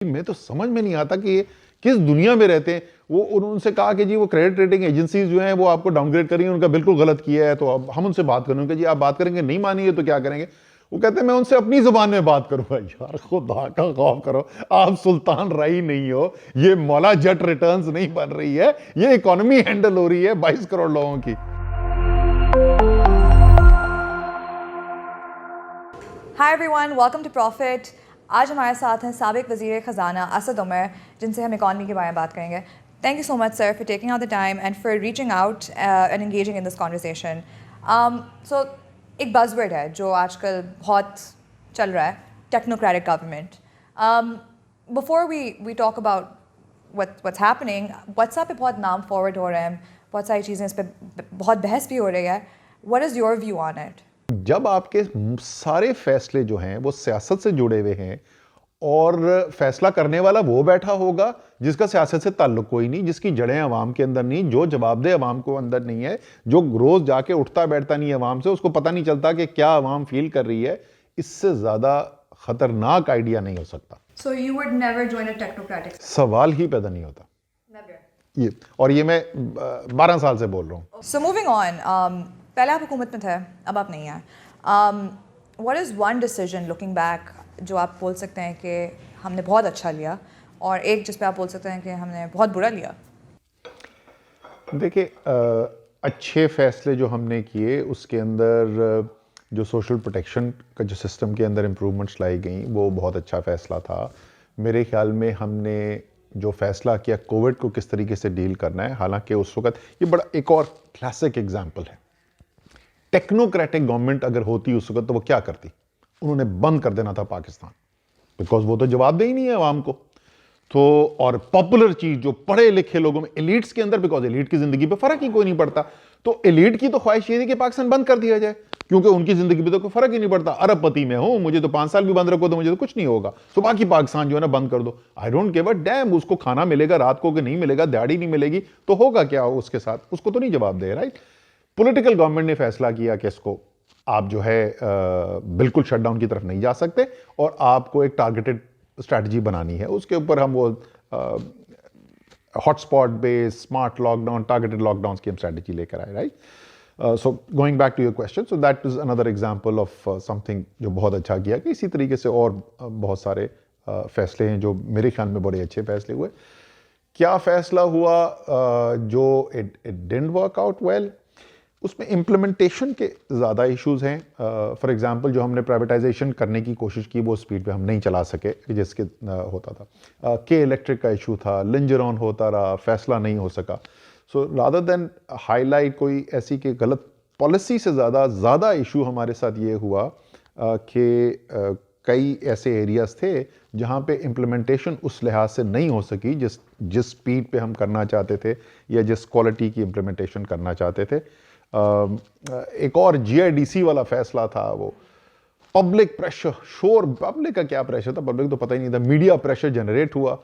मैं तो समझ में नहीं आता कि ये किस दुनिया में रहते हैं। वो उनसे कहा कि जी वो क्रेडिट रेटिंग एजेंसीज जो हैं वो आपको डाउनग्रेड करेंगे, उनका बिल्कुल गलत किया है, तो अब हम उनसे बात करेंगे। जी आप बात करेंगे, नहीं मानिए तो क्या करेंगे? वो कहते हैं मैं उनसे अपनी जुबान में बात करूंगा। यार खुदा का खौफ करो, आप सुल्तान राही नहीं हो, ये मौला जट रिटर्न्स नहीं बन रही है, ये इकोनॉमी हैंडल हो रही है 22 करोड़ लोगों की। Hi everyone, welcome to Profit. आज हमारे साथ हैं साबिक वज़ीर ख़जाना असद उमर, जिनसे हम इकॉनमी के बारे में बात करेंगे। Thank you so much sir for taking out the time and for reaching out and engaging in this conversation. So एक बज़वर्ड है जो आजकल बहुत चल रहा है, technocratic government. Before we talk about what's happening, WhatsApp पे बहुत नाम फॉरवर्ड हो रहे हैं, बहुत सारी चीज़ें इस पर बहुत बहस भी हो रही है। What is your view on it? जब आपके सारे फैसले जो हैं वो सियासत से जुड़े हुए हैं और फैसला करने वाला वो बैठा होगा जिसका सियासत से ताल्लुक कोई नहीं, जिसकी जड़ें अवाम के अंदर नहीं, जो जवाबदेह अवाम को अंदर नहीं है, जो रोज जाके उठता बैठता नहीं है अवाम से, उसको पता नहीं चलता कि क्या अवाम फील कर रही है, इससे ज्यादा खतरनाक आइडिया नहीं हो सकता। So you would never join a technocratic? सवाल ही पैदा नहीं होता। Never. ये मैं 12 साल से बोल रहा हूँ। So moving on, पहले आप हुकूमत में थे, अब आप नहीं हैं। What is one decision looking back जो आप बोल सकते हैं कि हमने बहुत अच्छा लिया, और एक जिस पे आप बोल सकते हैं कि हमने बहुत बुरा लिया? देखिए, अच्छे फैसले जो हमने किए उसके अंदर जो सोशल प्रोटेक्शन का जो सिस्टम के अंदर इम्प्रूवमेंट्स लाई गई वो बहुत अच्छा फैसला था। मेरे ख्याल में हमने जो फैसला किया कोविड को किस तरीके से डील करना है, हालांकि उस वक्त ये बड़ा एक और क्लासिक एग्जाम्पल है। टेक्नोक्रेटिक गवर्नमेंट अगर होती उस वक्त तो वो क्या करती? उन्होंने बंद कर देना था पाकिस्तान, बिकॉज वो तो जवाबदेही ही नहीं है अवाम को। तो और पॉपुलर चीज जो पढ़े लिखे लोगों में, एलीट्स के अंदर, बिकॉज एलीट की जिंदगी पे फर्क ही कोई नहीं पड़ता, तो एलीट की तो ख्वाहिश ये थी कि पाकिस्तान बंद कर दिया जाए, क्योंकि उनकी जिंदगी पे तो कोई फर्क ही नहीं पड़ता। अरबपति में हूं, मुझे तो 5 साल भी बंद रखो तो मुझे तो कुछ नहीं होगा, तो बाकी पाकिस्तान जो है ना बंद कर दो, I don't give a dam. उसको खाना मिलेगा रात को कि नहीं मिलेगा, दिहाड़ी नहीं मिलेगी तो होगा क्या उसके साथ, उसको तो नहीं जवाब दे, राइट? पॉलिटिकल गवर्नमेंट ने फैसला किया कि इसको आप जो है बिल्कुल शटडाउन की तरफ नहीं जा सकते और आपको एक टारगेटेड स्ट्रैटेजी बनानी है। उसके ऊपर हम वो hotspot based smart lockdown, targeted lockdown की हम स्ट्रैटेजी लेकर आए, right? So going back to your question, so that is another example of something जो बहुत अच्छा किया। कि इसी तरीके से और बहुत सारे फैसले हैं जो मेरे ख्याल में बड़े अच्छे फैसले हुए। क्या फैसला हुआ जो it didn't work out well, उसमें इम्प्लीमेंटेशन के ज़्यादा इश्यूज हैं। फॉर एग्जांपल जो हमने प्राइवेटाइजेशन करने की कोशिश की वो स्पीड पे हम नहीं चला सके जिसके होता था। के इलेक्ट्रिक का इशू था, लिंजर ऑन होता रहा, फैसला नहीं हो सका। सो रादर देन हाईलाइट कोई ऐसी कि गलत पॉलिसी से ज़्यादा इशू हमारे साथ ये हुआ कि कई ऐसे एरियाज थे जहाँ पे इम्प्लीमेंटेशन उस लिहाज से नहीं हो सकी जिस स्पीड पे हम करना चाहते थे या जिस क्वालिटी की इम्प्लीमेंटेशन करना चाहते थे। एक और GIDC वाला फैसला था, वो पब्लिक प्रेशर, शोर, पब्लिक का क्या प्रेशर था, पब्लिक तो पता ही नहीं था, मीडिया प्रेशर जनरेट हुआ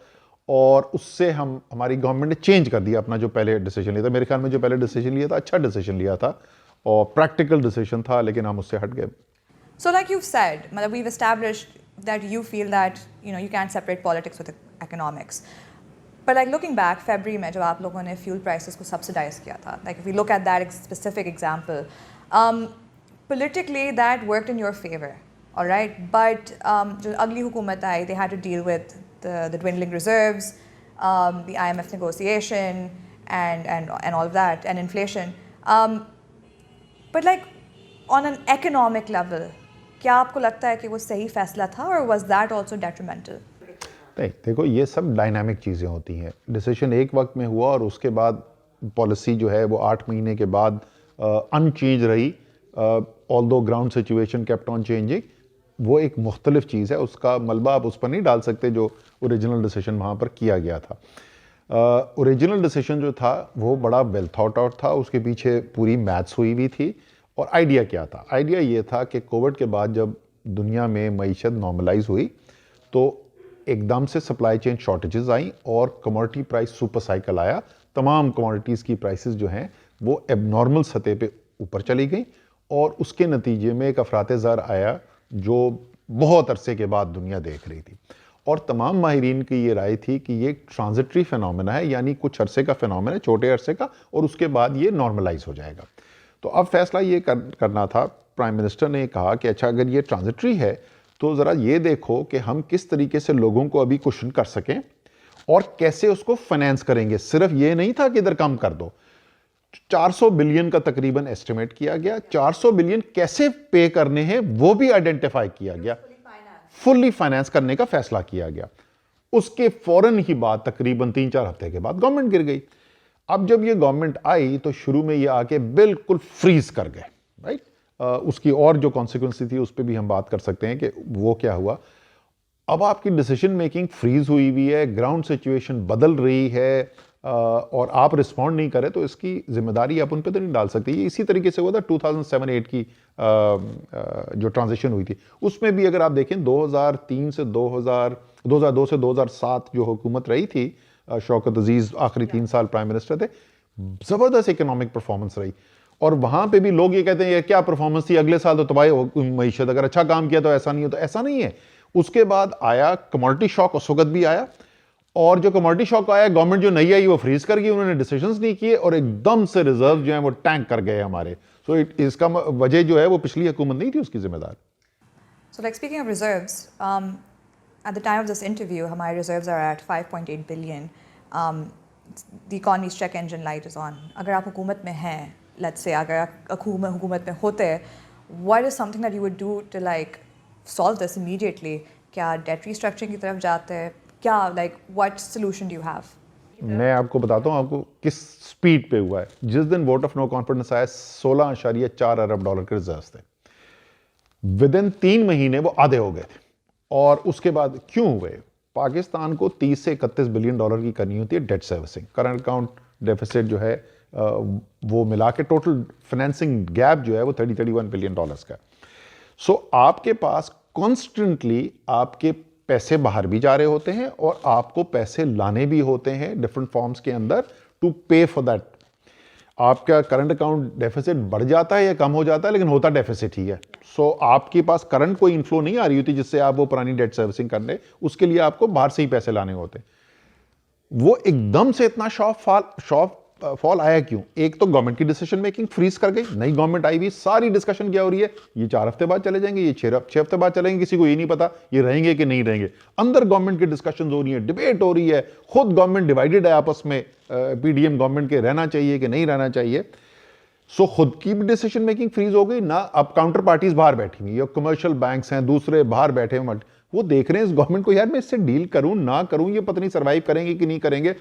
और उससे हमारी गवर्नमेंट ने चेंज कर दिया अपना जो पहले डिसीजन लिया था। मेरे ख्याल में जो पहले डिसीजन लिया था अच्छा डिसीजन लिया था और प्रैक्टिकल डिसीजन था, लेकिन हम उससे हट गए। So like you've said, we've established that you feel that you can't separate politics with economics. But like looking back, February में जब आप लोगों ने fuel prices को subsidize किया था, like if we look at that specific example, politically that worked in your favor, all right? But जो अगली हुकूमत आई, they had to deal with the dwindling reserves, the IMF negotiation, and all of that, and inflation. But like on an economic level, क्या आपको लगता है कि वो सही फैसला था, और was that also detrimental? नहीं, देखो ये सब डायनामिक चीज़ें होती हैं। डिसीजन एक वक्त में हुआ और उसके बाद पॉलिसी जो है वो 8 महीने के बाद अनचेंज रही, although ground situation kept on changing, वो एक मुख्तलिफ चीज़ है। उसका मलबा आप उस पर नहीं डाल सकते जो ओरिजिनल डिसीजन वहाँ पर किया गया था। ओरिजिनल डिसीजन जो था वो बड़ा वेल थॉट आउट था, उसके पीछे पूरी मैथ्स हुई भी थी। और आइडिया क्या था? आइडिया ये था कि कोविड के बाद जब दुनिया में मईशत नॉर्मलाइज हुई तो एकदम से सप्लाई चेन शॉर्टेजेस आई और कमोडिटी प्राइस सुपर साइकिल आया। तमाम कमोडिटीज़ की प्राइसेस जो हैं वो एबनॉर्मल सतह पे ऊपर चली गई और उसके नतीजे में एक अफरात ज़र आया जो बहुत अरसे के बाद दुनिया देख रही थी। और तमाम माहिरीन की ये राय थी कि ये ट्रांजिटरी फिनोमेना है, यानी कुछ अरसे का फिनोमेना है, छोटे अरसे का, और उसके बाद ये नॉर्मलाइज हो जाएगा। तो अब फैसला ये करना था, प्राइम मिनिस्टर ने कहा कि अच्छा अगर ये ट्रांजिटरी है तो ज़रा ये देखो कि हम किस तरीके से लोगों को अभी कुशन कर सकें और कैसे उसको फाइनेंस करेंगे। सिर्फ ये नहीं था कि इधर कम कर दो, 400 बिलियन का तकरीबन एस्टिमेट किया गया, 400 बिलियन कैसे पे करने हैं वो भी आइडेंटिफाई किया गया, फुल्ली फाइनेंस करने का फैसला किया गया। उसके फौरन ही बाद तकरीबन 3-4 हफ्ते के बाद गवर्नमेंट गिर गई। अब जब ये गवर्नमेंट आई तो शुरू में ये आके बिल्कुल फ्रीज कर गए, राइट। उसकी और जो कॉन्सिक्वेंस थी उस पर भी हम बात कर सकते हैं कि वो क्या हुआ। अब आपकी डिसीजन मेकिंग फ्रीज हुई हुई है, ग्राउंड सिचुएशन बदल रही है, और आप रिस्पॉन्ड नहीं करें तो इसकी जिम्मेदारी आप उन पर तो नहीं डाल सकते। ये इसी तरीके से हुआ था 2007-8 की जो ट्रांजिशन हुई थी, उसमें भी अगर आप देखें 2003 से 2002 से 2007 जो हुकूमत रही थी, शौकत अजीज आखिरी 3 साल प्राइम मिनिस्टर थे, ज़बरदस्त इकोनॉमिक परफॉर्मेंस रही। और वहाँ पे भी लोग ये कहते हैं ये क्या परफॉर्मेंस थी, अगले साल तो तबाही हो मईशत, अगर अच्छा काम किया तो ऐसा नहीं हो, तो ऐसा नहीं है। उसके बाद आया कमोडिटी शॉक, उस वक्त भी आया, और जो कमोडिटी शॉक आया गवर्नमेंट जो नहीं आई वो फ्रीज कर गई, उन्होंने डिसीजंस नहीं किए और एकदम से रिजर्व जो है वो टैंक कर गए हमारे। सो इसका वजह जो है वो पिछली हुकूमत नहीं थी उसकी जिम्मेदार। So like speaking of reserves, at the time of this interview, हमारे reserves are at 5.8 billion. The economy's check engine light is on. अगर आप हुकूमत में हैं, let's say अगर आप हुकूमत में होते, what is something that you would do to like solve this immediately? क्या debt restructuring की तरफ जाते? क्या like what solution do you have? मैं आपको बताता हूँ आपको किस स्पीड पे हुआ है। जिस दिन वोट ऑफ नो कॉन्फिडेंस आया 16.4 अरब डॉलर के रिजर्व्स थे, विद इन 3 महीने वो आधे हो गए थे। और उसके बाद क्यों हुए? पाकिस्तान को 30 से 31 बिलियन डॉलर की करनी होती है debt servicing, current account deficit जो है वो मिला के टोटल फाइनेंसिंग गैप जो है वो 30-31 बिलियन डॉलर्स का। सो आपके पास कॉन्स्टेंटली आपके पैसे बाहर भी जा रहे होते हैं और आपको पैसे लाने भी होते हैं डिफरेंट फॉर्म्स के अंदर टू पे फॉर दैट। आपका करंट अकाउंट डेफिसिट बढ़ जाता है या कम हो जाता है, लेकिन होता डेफिसिट ही है। सो आपके पास करंट कोई इनफ्लो नहीं आ रही होती जिससे आप वो पुरानी डेट सर्विसिंग कर ले, उसके लिए आपको बाहर से ही पैसे लाने होते। वो एकदम से इतना शॉर्ट फॉल आया क्यों? एक तो गवर्नमेंट की डिसीजन मेकिंग फ्रीज कर गई, नई गवर्नमेंट आई हुई, सारी डिस्कशन क्या हो रही है, ये 4 हफ्ते बाद चले जाएंगे, ये 6 हफ्ते बाद चलेंगे, किसी को ये नहीं पता ये रहेंगे कि नहीं रहेंगे। अंदर गवर्नमेंट की डिस्कशन हो रही है, डिबेट हो रही है, खुद गवर्नमेंट डिवाइडेड है आपस में, पीडीएम गवर्नमेंट के रहना चाहिए कि नहीं रहना चाहिए। सो खुद की भी डिसीजन मेकिंग फ्रीज हो गई ना। अब काउंटर पार्टीज बाहर बैठी हुई, या कमर्शियल बैंक्स हैं दूसरे बाहर बैठे हुए, वो देख रहे हैं इस गवर्नमेंट को, यार मैं इससे डील करूं ना करूं, ये पता नहीं सर्वाइव करेंगे कि नहीं करेंगे।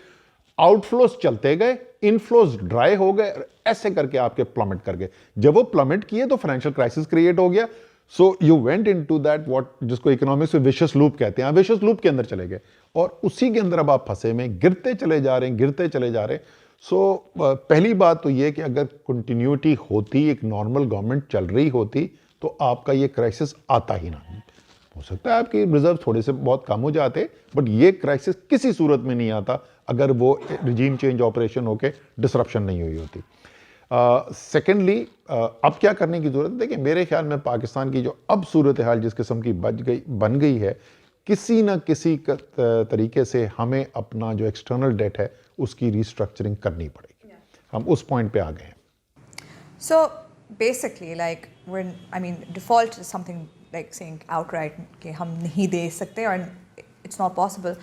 आउटफ्लोज चलते गए, इनफ्लोज ड्राई हो गए, ऐसे करके आपके प्लमेट कर गए। जब वो प्लमेट किए तो फाइनेंशियल क्राइसिस क्रिएट हो गया। So you went into that what जिसको इकोनॉमिक्स में विशियस लूप कहते हैं, विशियस लूप के अंदर चले गए और उसी के अंदर अब आप फंसे में गिरते चले जा रहे हैं, गिरते चले जा रहे हैं। सो पहली बात तो ये कि अगर कंटिन्यूटी होती, एक नॉर्मल गवर्नमेंट चल रही होती, तो आपका ये क्राइसिस आता ही ना। हो सकता है आपके रिजर्व थोड़े से बहुत कम हो जाते, बट ये क्राइसिस किसी सूरत में नहीं आता अगर वो रिजीम चेंज ऑपरेशन होके डिसरप्शन नहीं हुई होती। सेकेंडली अब क्या करने की जरूरत है? देखिए मेरे ख्याल में पाकिस्तान की जो अब सूरत हाल जिस किस्म की बन गई है, किसी ना किसी तरीके से हमें अपना जो एक्सटर्नल डेट है उसकी रिस्ट्रक्चरिंग करनी पड़ेगी। हम उस पॉइंट पे आ गए हैं। So basically, like default is something like saying outright कि हम नहीं दे सकते और it's not possible.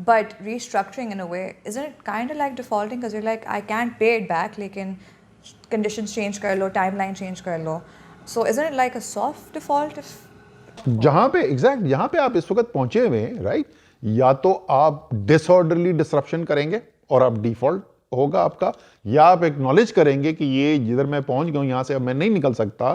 But restructuring in a way, isn't it kind of like defaulting? Because you're like, I can't pay it back, लेकिन conditions change कर लो, timeline change कर लो. So isn't it like a soft default? जहां पे आप इस वक्त पहुंचे हुए हैं, राइट, या तो आप डिसऑर्डरली डिसरप्शन करेंगे और आप डिफॉल्ट होगा आपका, या आप एक्नॉलेज करेंगे कि ये जिधर मैं पहुंच गया हूं यहां से अब मैं नहीं निकल सकता,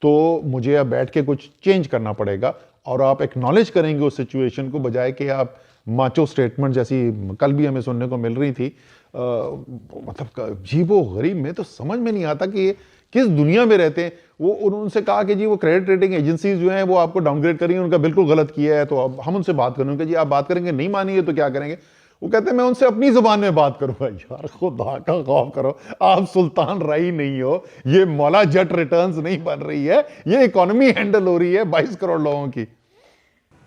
तो मुझे अब बैठ के कुछ चेंज करना पड़ेगा। और आप एक्नॉलेज करेंगे उस सिचुएशन को, बजाय कि आप माचो स्टेटमेंट जैसी कल भी हमें सुनने को मिल रही थी, मतलब अजीबो गरीब, में तो समझ में नहीं आता कि किस दुनिया में रहते हैं। वो उनसे कहा कि जी वो क्रेडिट रेटिंग एजेंसीज जो हैं वो आपको डाउनग्रेड करेंगे, उनका बिल्कुल गलत किया है, तो अब हम उनसे बात करेंगे। जी आप बात करेंगे, नहीं मानिए तो क्या करेंगे? वो कहते हैं मैं उनसे अपनी जुबान में बात करूंगा। यार खुदा का खौफ करो, आप सुल्तान रही नहीं हो, ये मौला जट रिटर्न्स नहीं बन रही है, ये इकोनॉमी हैंडल हो रही है 22 करोड़ लोगों की।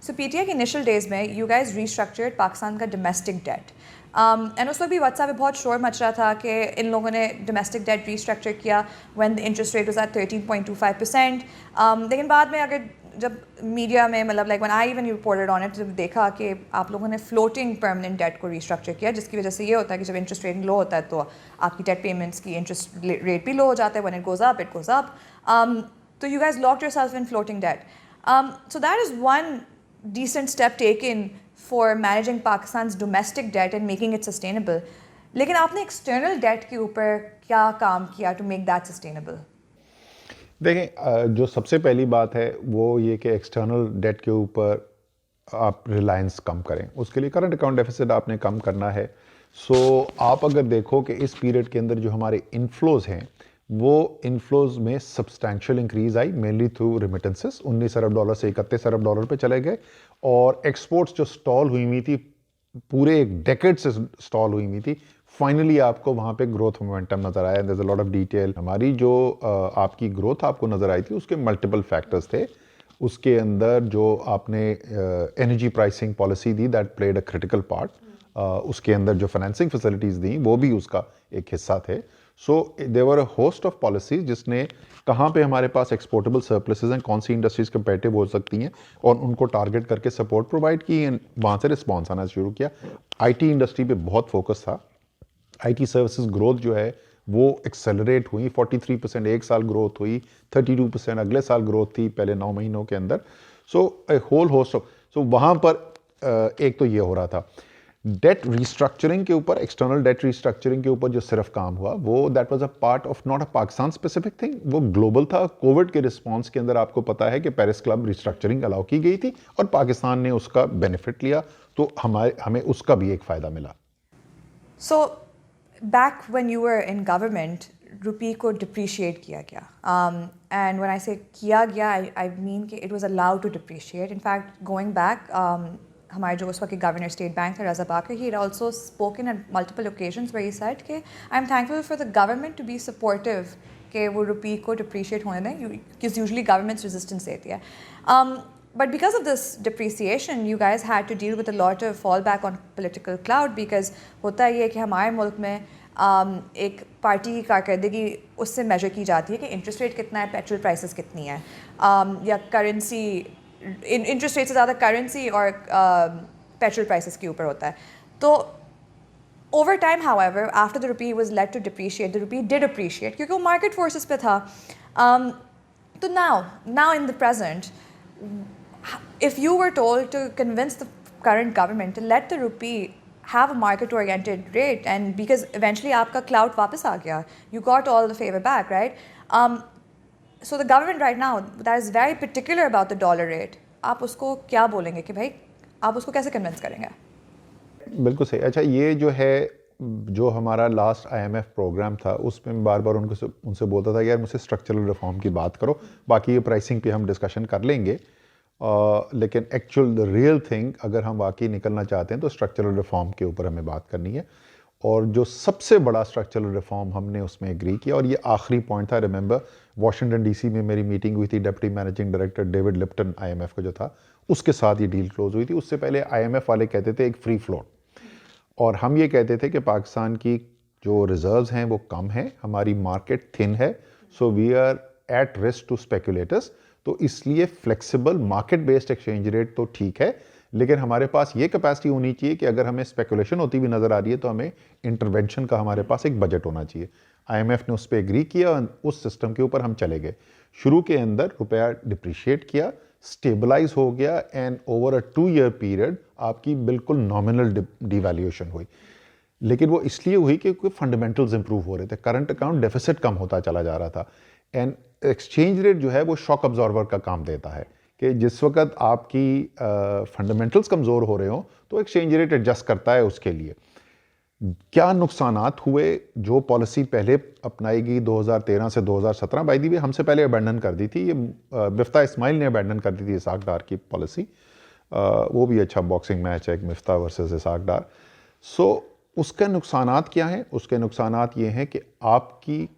So PTI के initial days में you guys restructured पाकिस्तान का domestic debt. And उस वक्त भी WhatsApp पे बहुत शोर मच रहा था कि इन लोगों ने domestic debt restructure किया when the interest rate was at 13.25%. लेकिन बाद में अगर जब मीडिया में मतलब like when I even reported on it जब देखा कि आप लोगों ने floating permanent debt को restructure किया जिसकी वजह से ये होता है कि जब interest rate low होता है तो आपकी debt payments की interest rate भी low हो जाता है, when it goes up. So you guys locked yourself in floating debt. So that is one decent step taken for managing Pakistan's domestic debt and making it sustainable. लेकिन आपने external debt के ऊपर क्या काम किया to make that sustainable? देखें, जो सबसे पहली बात है वो ये कि एक्सटर्नल डेट के ऊपर आप रिलायंस कम करें, उसके लिए करंट अकाउंट डेफिसिट आपने कम करना है। सो आप अगर देखो कि इस पीरियड के अंदर जो हमारे इनफ्लोज हैं वो इनफ्लोज में सब्सटैंशियल इंक्रीज आई, मेनली थ्रू रिमिटेंसेस। 19 अरब डॉलर से 31 अरब डॉलर पे चले गए, और एक्सपोर्ट्स जो स्टॉल हुई थी पूरे एक डेकेड से स्टॉल हुई थी, फाइनली आपको वहाँ पे ग्रोथ मोमेंटम नजर आया। There is a lot of detail. हमारी जो आपकी ग्रोथ आपको नजर आई थी उसके मल्टीपल फैक्टर्स थे। उसके अंदर जो आपने energy pricing policy the, that played a critical part. उसके अंदर जो फाइनेंसिंग फैसिलिटीज दी वो भी उसका एक हिस्सा थे। So there were a host of policies जिसने कहाँ पे हमारे पास एक्सपोर्टेबल सरप्लसेस हैं, कौन सी इंडस्ट्रीज कंपेटिटिव हो सकती हैं, और उनको टारगेट करके सपोर्ट प्रोवाइड की, एंड वहाँ से रिस्पॉन्स आना शुरू किया। आईटी इंडस्ट्री पे बहुत फोकस था। आईटी सर्विसेज ग्रोथ जो है वो एक्सेलरेट हुई, 43% एक साल ग्रोथ हुई, 32% अगले साल ग्रोथ थी पहले 9 महीनों के अंदर। सो ए होल होस्ट ऑफ, सो वहाँ पर एक तो ये हो रहा था। डेट रिस्ट्रक्चरिंग के ऊपर, एक्सटर्नल डेट रिस्ट्रक्चरिंग के ऊपर जो सिर्फ काम हुआ वो that was a part of not a Pakistan specific thing, वो ग्लोबल था। कोविड के रिस्पॉन्स के अंदर आपको पता है कि पेरिस क्लब रिस्ट्रक्चरिंग अलाउ की गई थी और पाकिस्तान ने उसका बेनिफिट लिया, तो हमें उसका भी एक फ़ायदा मिला। So back when you were in government, rupee को depreciate किया गया. And when I say किया गया, I mean कि it was allowed to depreciate. In fact, going back, हमारे जो उस वक्त के गवर्नर स्टेट बैंक थे रज़ा बाकर, he had also spoken at multiple occasions where he said कि I'm thankful for the government to be supportive कि वो रुपी को depreciate होने दें, because usually governments resistance देती है. But because of this depreciation, you guys had to deal with a lot of fallback on political cloud, because होता ये है कि हमारे मुल्क में एक पार्टी की कारकर्दगी उससे मेजर की जाती है कि इंटरेस्ट रेट कितना है, पेट्रोल प्राइसेस कितनी है, या करेंसी, इंटरेस्ट रेट से ज़्यादा करेंसी और पेट्रोल प्राइसेस के ऊपर होता है। तो over time, however, after the rupee was led to depreciate, the rupee did appreciate क्योंकि वो market forces पे था। तो now in the present, if you were told to convince the current government to let the rupee have a market-oriented rate, and because eventually आपका clout वापस आ गया, you got all the favor back, right? So the government right now that is very particular about the dollar rate, आप उसको क्या बोलेंगे कि भाई आप उसको कैसे convince करेंगे? बिल्कुल सही। अच्छा, ये जो है जो हमारा लास्ट IMF प्रोग्राम था उसमें बार बार उनसे बोलता था यार मुझसे स्ट्रक्चरल रिफॉर्म की बात करो, बाकी ये प्राइसिंग पे हम डिस्कशन कर लेंगे। लेकिन एक्चुअल द रियल थिंग अगर हम वाकई निकलना चाहते हैं तो स्ट्रक्चरल रिफॉर्म के ऊपर हमें बात करनी है। और जो सबसे बड़ा स्ट्रक्चरल रिफॉर्म हमने उसमें एग्री किया, और ये आखिरी पॉइंट था। रिमेंबर, वाशिंगटन DC में मेरी मीटिंग हुई थी, deputy managing director David Lipton IMF का जो था उसके साथ ये डील क्लोज हुई थी। उससे पहले IMF वाले कहते थे एक फ्री फ्लोट, और हम ये कहते थे कि पाकिस्तान की जो रिजर्व्स हैं वो कम हैं, हमारी मार्केट थिन है, so we are at risk to speculators. तो इसलिए flexible market based exchange rate तो ठीक है, लेकिन हमारे पास ये कैपेसिटी होनी चाहिए कि अगर हमें स्पेकुलेशन होती हुई नज़र आ रही है तो हमें इंटरवेंशन का हमारे पास एक बजट होना चाहिए। IMF ने उस पर एग्री किया और उस सिस्टम के ऊपर हम चले गए। शुरू के अंदर रुपया डिप्रिशिएट किया, स्टेबलाइज हो गया, and over a 2 year period आपकी बिल्कुल नॉमिनल डिवैल्यूएशन हुई। लेकिन वो इसलिए हुई कि फंडामेंटल्स इंप्रूव हो रहे थे, करंट अकाउंट डेफिसिट कम होता चला जा रहा था, एंड एक्सचेंज रेट जो है वो शॉक अब्जॉर्वर का काम देता है कि जिस वक्त आपकी फंडामेंटल्स कमज़ोर हो रहे हो तो एक्सचेंज रेट एडजस्ट करता है उसके लिए। क्या नुकसानात हुए, जो पॉलिसी पहले अपनाई गई 2013 से 2017, बाय द वे हमसे पहले अबैंडन कर दी थी, ये मिफ्ता इस्माइल ने अबैंडन कर दी थी इसाक डार की पॉलिसी। वो भी अच्छा बॉक्सिंग मैच है, एक मिफ्ता वर्सेस इसाक डार। सो उसके नुकसानात क्या हैं? उसके नुकसानात ये हैं कि आपकी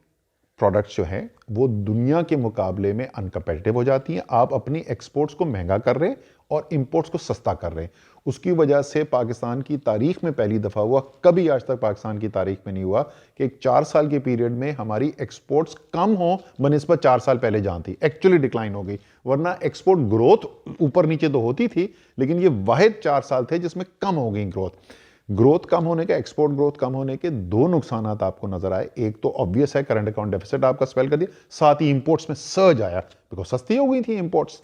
प्रोडक्ट्स जो हैं वो दुनिया के मुकाबले में अनकम्पेटिटिव हो जाती हैं, आप अपनी एक्सपोर्ट्स को महंगा कर रहे हैं और इंपोर्ट्स को सस्ता कर रहे हैं। उसकी वजह से पाकिस्तान की तारीख में पहली दफ़ा हुआ, कभी आज तक पाकिस्तान की तारीख में नहीं हुआ कि एक 4 साल के पीरियड में हमारी एक्सपोर्ट्स कम हो बनिस्बत 4 साल पहले जहाँ थी, एक्चुअली डिक्लाइन हो गई। वरना एक्सपोर्ट ग्रोथ ऊपर नीचे तो होती थी, लेकिन ये वाहिद 4 साल थे जिसमें कम हो गई ग्रोथ कम होने के, एक्सपोर्ट ग्रोथ कम होने के दो नुकसान आपको नजर आए। एक तो ऑब्वियस है, करंट अकाउंट डेफिसिट आपका स्वेल कर दिया, साथ ही इंपोर्ट्स में सर्ज आया बिकॉज सस्ती हो गई थी imports,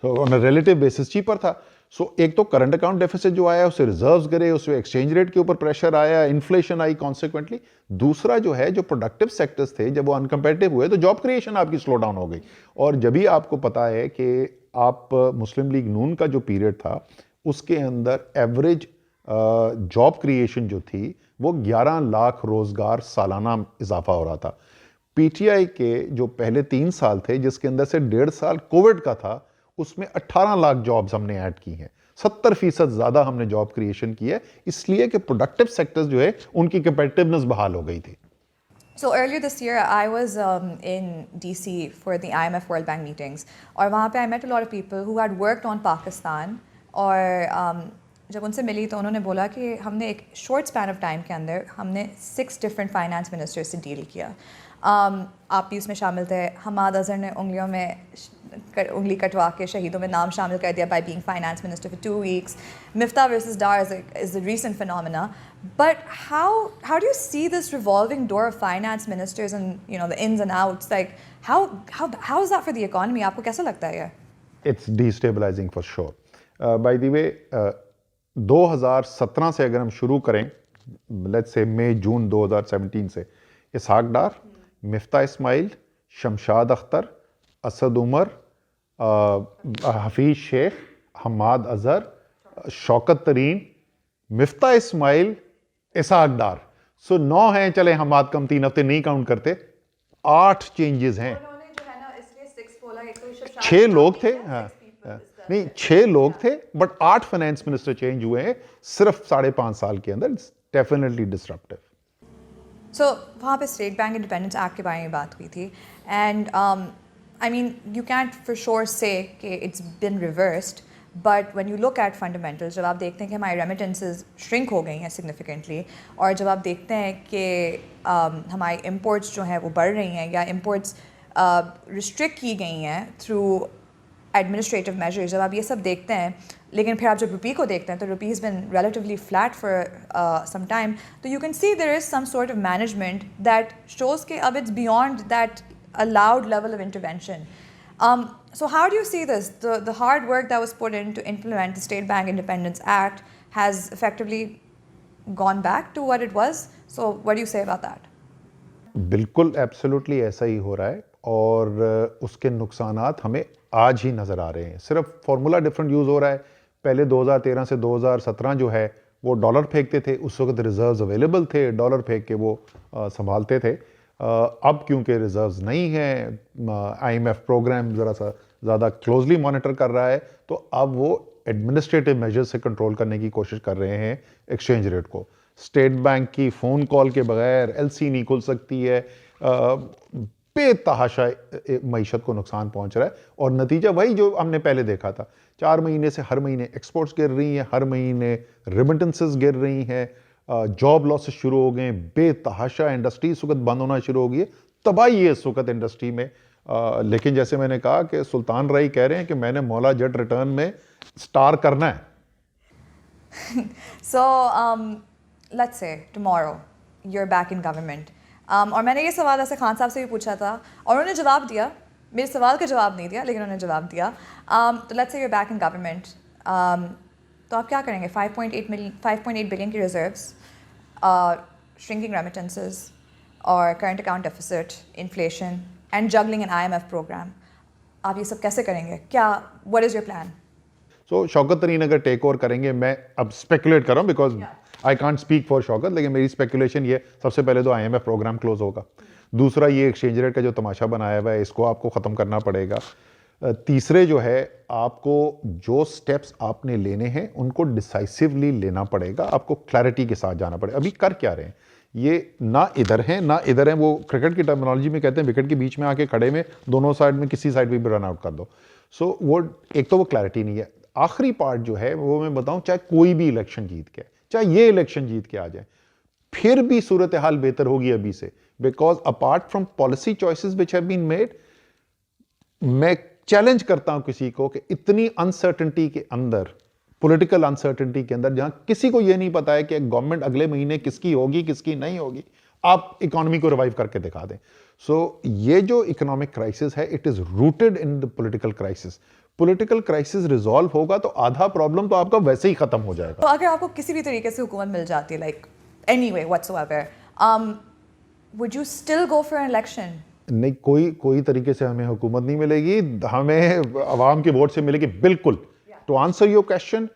on relative basis cheaper था। सो एक तो करंट अकाउंट डेफिसिट जो आया उससे रिजर्व्स गिरे, उससे एक्सचेंज रेट के ऊपर प्रेशर आया, इन्फ्लेशन आई कॉन्सिक्वेंटली। दूसरा जो है, जो प्रोडक्टिव सेक्टर्स थे जब वो अनकम्पेटिटिव हुए तो जॉब क्रिएशन आपकी स्लो डाउन हो गई। और जब भी आपको पता है कि आप मुस्लिम लीग नून का जो पीरियड था उसके अंदर एवरेज जॉब क्रिएशन जो थी वो 11 लाख रोजगार सालाना इजाफा हो रहा था। पीटीआई के जो पहले 3 साल थे जिसके अंदर से 1.5 साल कोविड का था, उसमें 18 लाख जॉब्स हमने ऐड की हैं, 70% ज्यादा हमने जॉब क्रिएशन की है, इसलिए कि प्रोडक्टिव सेक्टर्स जो है उनकी कंपेटिटिवनेस बहाल हो गई थी। So earlier this year, I was in DC for the IMF World Bank meetings, और वहाँ पे I met a lot of people who had worked on Pakistan, और जब उनसे मिली तो उन्होंने बोला कि हमने एक शॉर्ट स्पैन ऑफ टाइम के अंदर हमने 6 डिफरेंट फाइनेंस मिनिस्टर्स से डील किया। आप भी उसमें शामिल थे। हमाद अजहर ने उंगलियों में उंगली कटवा के शहीदों में नाम शामिल कर दिया by being finance minister for 2 weeks. Miftah versus Dar is a recent phenomena. But how do you see this revolving door of finance ministers and the ins and outs? Like how is that for the economy? आपको कैसा लगता है ये? It's destabilizing for sure. By the way, 2017 से अगर हम शुरू करें, लेट्स से मई जून 2017 से, इसहाक डार, मिफ्ता इस्माइल, शमशाद अख्तर, असद उमर, हफीज शेख, हमाद अजहर, शौकत तरीन, मिफ्ता इस्माइल, इसहाक डार, सो 9 हैं। चले हमाद कम 3 हफ्ते नहीं काउंट करते, 8 चेंजेस हैं। 6 लोग थे, हाँ नहीं 6 लोग थे, बट 8 फाइनेंस मिनिस्टर चेंज हुए हैं सिर्फ 5.5 साल के अंदर। Definitely disruptive. सो वहाँ पे स्टेट बैंक इंडिपेंडेंस एक्ट के बारे में बात हुई थी, and I mean you can't for sure से कि it's been reversed, but when you look at fundamentals, जब आप देखते हैं कि हमारी रेमिटेंसेस श्रिंक हो गई हैं सिग्निफिकेंटली, और जब आप देखते हैं कि हमारी इंपोर्ट्स जो हैं वो बढ़ रही हैं या इंपोर्ट्स रिस्ट्रिक्ट की गई हैं थ्रू एडमिनिस्ट्रेटिव मेजर्स, जब आप ये सब देखते हैं, लेकिन फिर आप जब रुपी को देखते हैं तो रुपी is been relatively flat for some time, तो you can see there is some sort of management that shows कि अब it's beyond that allowed level of intervention. So how do you see this? The hard work that was put in to implement the State Bank Independence Act has effectively gone back to what it was. So what do you say about that? बिल्कुल absolutely ऐसा ही हो रहा है, और उसके नुकसानात हमें आज ही नज़र आ रहे हैं। सिर्फ फार्मूला डिफरेंट यूज़ हो रहा है। पहले 2013 से 2017 जो है वो डॉलर फेंकते थे, उस वक्त रिजर्व्स अवेलेबल थे, डॉलर फेंक के वो संभालते थे। अब क्योंकि रिजर्व्स नहीं हैं, IMF प्रोग्राम ज़रा सा ज़्यादा क्लोजली मॉनिटर कर रहा है, तो अब वो एडमिनिस्ट्रेटिव मेजर्स से कंट्रोल करने की कोशिश कर रहे हैं एक्सचेंज रेट को। स्टेट बैंक की फ़ोन कॉल के बगैर LC नहीं खुल सकती है, बेतहाशा मईशत को नुकसान पहुंच रहा है, और नतीजा वही जो हमने पहले देखा था। 4 महीने से हर महीने एक्सपोर्ट्स गिर रही हैं, हर महीने रेमिटेंसेस गिर रही हैं, जॉब लॉसेस शुरू हो गए, बेतहाशा इंडस्ट्री इस वक्त बंद होना शुरू हो गई है, तबाही है इस वक्त इंडस्ट्री में। लेकिन जैसे मैंने कहा कि सुल्तान राई कह रहे हैं कि मैंने मौला जट रिटर्न में स्टार करना है। So let's say tomorrow you're back in government. और मैंने ये सवाल ऐसे खान साहब से भी पूछा था और उन्होंने जवाब दिया, मेरे सवाल का जवाब नहीं दिया लेकिन उन्होंने जवाब दिया। तो let's say you back in government, तो आप क्या करेंगे? 5.8 बिलियन की रिजर्व्स, श्रिंकिंग रेमिटेंसेस और current account deficit, inflation and juggling an IMF program, आप ये सब कैसे करेंगे? क्या, what is your plan? So Shaukat Tarin अगर टेक ओवर करेंगे, मैं अब स्पेकुलेट कर रहा हूँ because I can't speak for Shaukat, लेकिन मेरी स्पेकुलेशन ये, सबसे पहले तो IMF प्रोग्राम क्लोज होगा। दूसरा, ये एक्सचेंज रेट का जो तमाशा बनाया हुआ है इसको आपको ख़त्म करना पड़ेगा। तीसरे जो है, आपको जो स्टेप्स आपने लेने हैं उनको डिसाइसिवली लेना पड़ेगा, आपको क्लैरिटी के साथ जाना पड़ेगा। अभी कर क्या रहे हैं ये, ना इधर हैं ना इधर हैं, वो क्रिकेट की टर्मिनोलॉजी में कहते हैं विकेट के बीच में आके खड़े में दोनों साइड में किसी साइड भी रन आउट कर दो। सो वो एक तो वो क्लैरिटी नहीं है। आखिरी पार्ट जो है वो मैं बताऊं, चाहे कोई भी इलेक्शन जीत के, चाहे ये इलेक्शन जीत के आ जाए, फिर भी सूरत हाल बेहतर होगी अभी से, because apart from policy choices which have been made, मैं चैलेंज करता हूं किसी को कि इतनी अनसर्टेनिटी के अंदर, पॉलिटिकल अनसर्टेनिटी के अंदर, जहां किसी को यह नहीं पता है कि गवर्नमेंट अगले महीने किसकी होगी किसकी नहीं होगी, आप इकोनॉमी को रिवाइव करके दिखा दें। सो ये जो इकोनॉमिक क्राइसिस है, it is rooted in the political crisis. Political crisis resolve होगा तो आधा प्रॉब्लम तो आपका वैसे ही खत्म हो जाएगा। तो अगर आपको किसी भी तरीके से हुकूमत मिल जाती है, like anyway whatsoever, would you still go for an election? नहीं, कोई तरीके से हमें हुकूमत नहीं मिलेगी, हमें अवाम के वोट से मिलेगी, बिल्कुल। टू आंसर योर क्वेश्चन,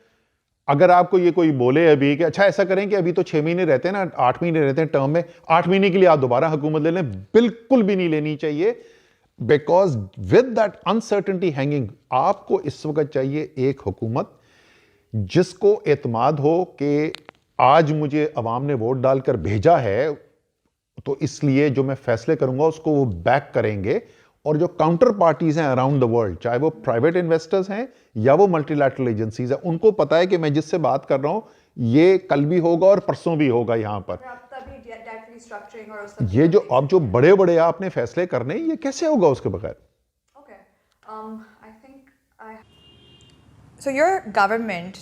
अगर आपको ये कोई बोले अभी कि अच्छा ऐसा करें कि अभी तो 6 महीने रहते हैं ना, 8 महीने रहते हैं टर्म में, 8 महीने के लिए आप दोबारा हुकूमत ले लें, बिल्कुल भी नहीं लेनी चाहिए। Because with that uncertainty hanging, आपको इस वक्त चाहिए एक हुकूमत जिसको एतमाद हो कि आज मुझे अवाम ने वोट डालकर भेजा है, तो इसलिए जो मैं फैसले करूंगा उसको वो बैक करेंगे। और जो काउंटर पार्टीज हैं अराउंड द वर्ल्ड, चाहे वो प्राइवेट इन्वेस्टर्स हैं या वो मल्टीलैटरल एजेंसीज हैं, उनको पता है कि मैं जिससे बात कर रहा हूं ये कल भी होगा और परसों भी होगा यहां पर। ये जो अब जो बड़े बड़े आपने फैसले करने, ये कैसे होगा उसके बगैर? So your government,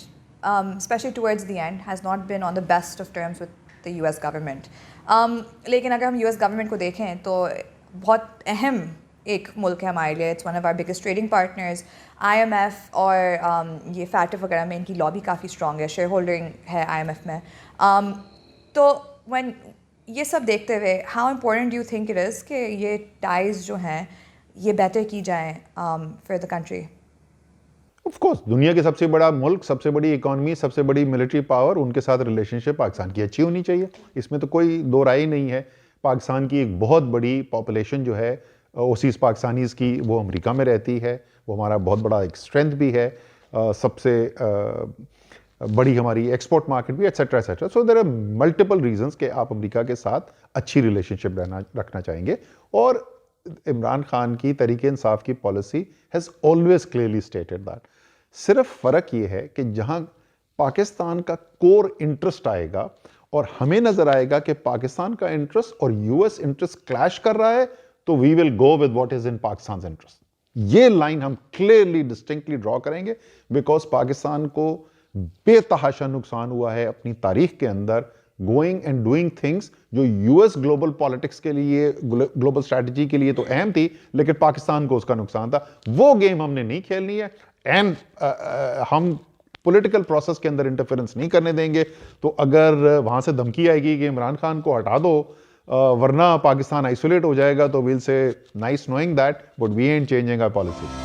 especially towards the end, has not been on the best of terms with the US government. लेकिन अगर हम US government को देखें तो बहुत अहम एक मुल्क है हमारे लिए। It's one of our biggest trading partners. IMF और ये फैटिफ वगैरह में इनकी लॉबी काफ़ी स्ट्रॉन्ग है, शेयर होल्डिंग है IMF में। तो when ये सब देखते हुए, how important do you think it is कि ये टाइज जो हैं ये बेटर की जाएँ for the country? Of course, दुनिया के सबसे बड़ा मुल्क, सबसे बड़ी इकोनॉमी, सबसे बड़ी मिलिट्री पावर, उनके साथ रिलेशनशिप पाकिस्तान की अच्छी होनी चाहिए, इसमें तो कोई दो राय नहीं है। पाकिस्तान की एक बहुत बड़ी पॉपुलेशन जो है ओसीज पाकिस्तानीज़ की, वो अमेरिका में रहती है, वो हमारा बहुत बड़ा एक स्ट्रेंथ भी है, सबसे बड़ी हमारी एक्सपोर्ट मार्केट भी, etcetera etcetera. So there are multiple reasons कि आप अमेरिका के साथ अच्छी रिलेशनशिप रखना चाहेंगे। और इमरान खान की तरीके इंसाफ की policy has always clearly stated that. सिर्फ फ़र्क ये है कि जहां पाकिस्तान का कोर इंटरेस्ट आएगा और हमें नजर आएगा कि पाकिस्तान का इंटरेस्ट और यूएस इंटरेस्ट क्लैश कर रहा है, तो we will go with what is in Pakistan interest. ये लाइन हम क्लियरली डिस्टिंक्टली ड्रॉ करेंगे, बिकॉज पाकिस्तान को बेतहाशा नुकसान हुआ है अपनी तारीख के अंदर, गोइंग एंड डूइंग थिंग्स जो यूएस ग्लोबल पॉलिटिक्स के लिए, ग्लोबल स्ट्रैटेजी के लिए तो अहम थी, लेकिन पाकिस्तान को उसका नुकसान था। वो गेम हमने नहीं खेलनी है, एंड हम पॉलिटिकल प्रोसेस के अंदर इंटरफेरेंस नहीं करने देंगे। तो अगर वहां से धमकी आएगी कि इमरान खान को हटा दो वरना पाकिस्तान आइसोलेट हो जाएगा, तो will say nice knowing that, but we ain't changing our policy.